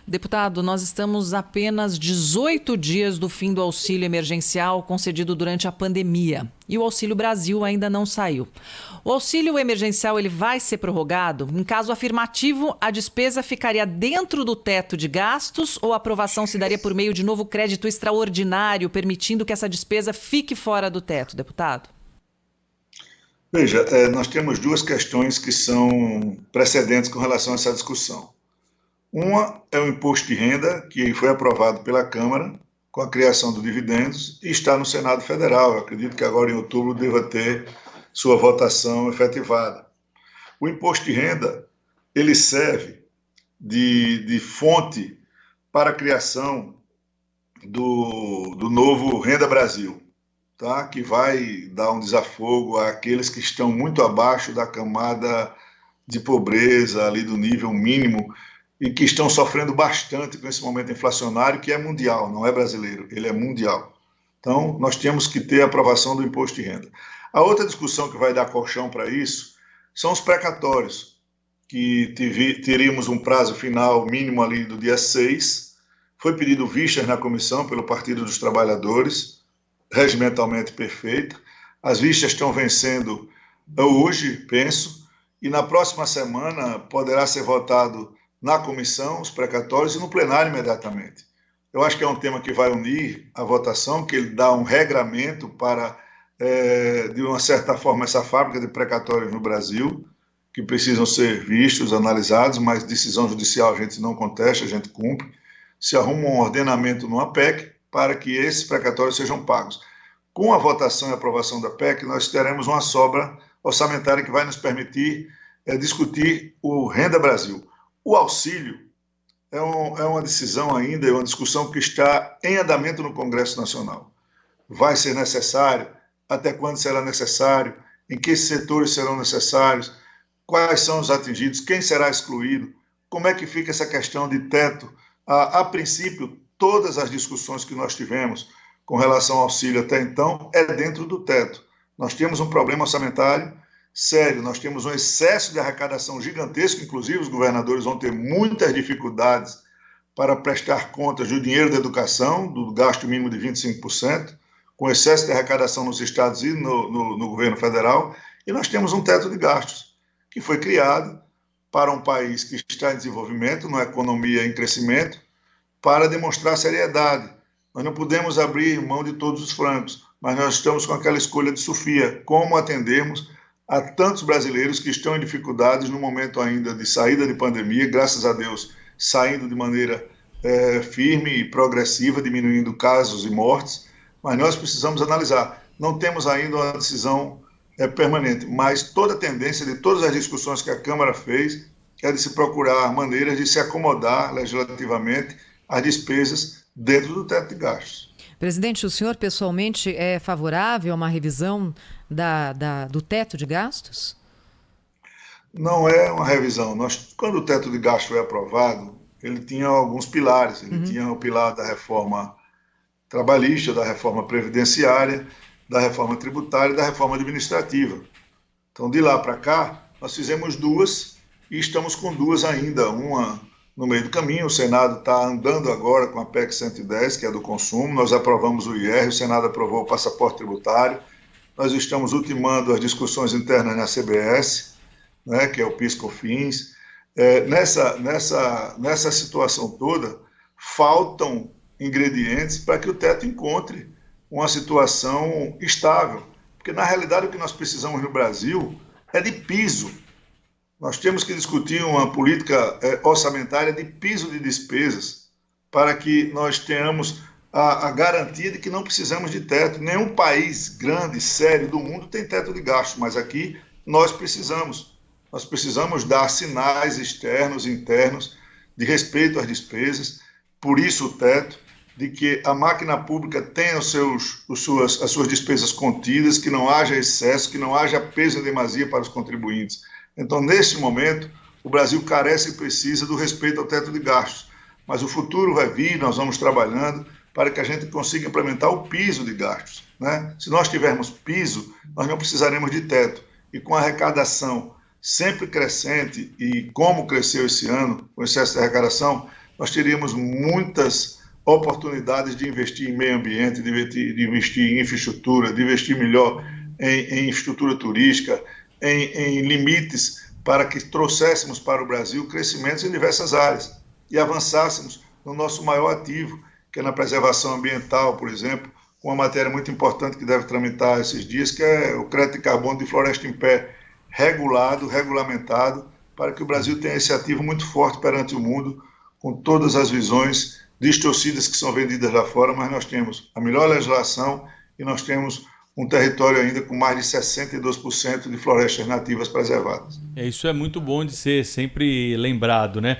Deputado, nós estamos a apenas 18 dias do fim do auxílio emergencial concedido durante a pandemia. E o Auxílio Brasil ainda não saiu. O auxílio emergencial ele vai ser prorrogado? Em caso afirmativo, a despesa ficaria dentro do teto de gastos ou a aprovação se daria por meio de novo crédito extraordinário, permitindo que essa despesa fique fora do teto, deputado? Veja, nós temos duas questões que são precedentes com relação a essa discussão. Uma é o imposto de renda, que foi aprovado pela Câmara com a criação dos dividendos e está no Senado Federal. Eu acredito que agora em outubro deva ter sua votação efetivada. O imposto de renda, ele serve de fonte para a criação do novo Renda Brasil, tá? Que vai dar um desafogo àqueles que estão muito abaixo da camada de pobreza, ali do nível mínimo, e que estão sofrendo bastante com esse momento inflacionário, que é mundial, não é brasileiro, ele é mundial. Então, nós temos que ter a aprovação do imposto de renda. A outra discussão que vai dar colchão para isso são os precatórios, que teríamos um prazo final mínimo ali do dia 6. Foi pedido vistas na comissão pelo Partido dos Trabalhadores, regimentalmente perfeita. As vistas estão vencendo hoje, penso, e na próxima semana poderá ser votado na comissão, os precatórios, e no plenário imediatamente. Eu acho que é um tema que vai unir a votação, que ele dá um regramento para, de uma certa forma, essa fábrica de precatórios no Brasil, que precisam ser vistos, analisados, mas decisão judicial a gente não contesta, a gente cumpre. Se arruma um ordenamento numa PEC para que esses precatórios sejam pagos. Com a votação e aprovação da PEC, nós teremos uma sobra orçamentária que vai nos permitir discutir o Renda Brasil. O auxílio é uma decisão ainda, é uma discussão que está em andamento no Congresso Nacional. Vai ser necessário? Até quando será necessário? Em que setores serão necessários? Quais são os atingidos? Quem será excluído? Como é que fica essa questão de teto? A princípio, todas as discussões que nós tivemos com relação ao auxílio até então é dentro do teto. Nós temos um problema orçamentário sério, nós temos um excesso de arrecadação gigantesco, inclusive os governadores vão ter muitas dificuldades para prestar contas do dinheiro da educação, do gasto mínimo de 25%, com excesso de arrecadação nos estados e no governo federal, e nós temos um teto de gastos, que foi criado para um país que está em desenvolvimento, numa economia em crescimento, para demonstrar seriedade. Nós não podemos abrir mão de todos os francos, mas nós estamos com aquela escolha de Sofia, como atendermos a tantos brasileiros que estão em dificuldades no momento ainda de saída de pandemia, graças a Deus, saindo de maneira firme e progressiva, diminuindo casos e mortes, mas nós precisamos analisar. Não temos ainda uma decisão permanente, mas toda a tendência de todas as discussões que a Câmara fez é de se procurar maneiras de se acomodar legislativamente às despesas dentro do teto de gastos. Presidente, o senhor pessoalmente é favorável a uma revisão do teto de gastos? Não é uma revisão. Quando o teto de gastos foi aprovado, ele tinha alguns pilares. Ele tinha o pilar da reforma trabalhista, da reforma previdenciária, da reforma tributária e da reforma administrativa. Então, de lá para cá, nós fizemos duas e estamos com duas ainda, uma no meio do caminho. O Senado está andando agora com a PEC 110, que é do consumo. Nós aprovamos o IR, o Senado aprovou o passaporte tributário. Nós estamos ultimando as discussões internas na CBS, né, que é o PIS/COFINS. Nessa situação toda, faltam ingredientes para que o teto encontre uma situação estável. Porque, na realidade, o que nós precisamos no Brasil é de piso. Nós temos que discutir uma política orçamentária de piso de despesas para que nós tenhamos a garantia de que não precisamos de teto. Nenhum país grande, sério do mundo tem teto de gasto, mas aqui nós precisamos. Nós precisamos dar sinais externos e internos de respeito às despesas, por isso o teto, de que a máquina pública tenha as suas despesas contidas, que não haja excesso, que não haja peso em demasia para os contribuintes. Então, neste momento, o Brasil carece e precisa do respeito ao teto de gastos. Mas o futuro vai vir, nós vamos trabalhando para que a gente consiga implementar o piso de gastos, né? Se nós tivermos piso, nós não precisaremos de teto. E com a arrecadação sempre crescente, e como cresceu esse ano, com excesso de arrecadação, nós teríamos muitas oportunidades de investir em meio ambiente, de investir em infraestrutura, de investir melhor em estrutura turística, em limites para que trouxéssemos para o Brasil crescimentos em diversas áreas e avançássemos no nosso maior ativo, que é na preservação ambiental, por exemplo, com uma matéria muito importante que deve tramitar esses dias, que é o crédito de carbono de floresta em pé, regulado, regulamentado, para que o Brasil tenha esse ativo muito forte perante o mundo, com todas as visões distorcidas que são vendidas lá fora, mas nós temos a melhor legislação e nós temos um território ainda com mais de 62% de florestas nativas preservadas. Isso é muito bom de ser sempre lembrado, né?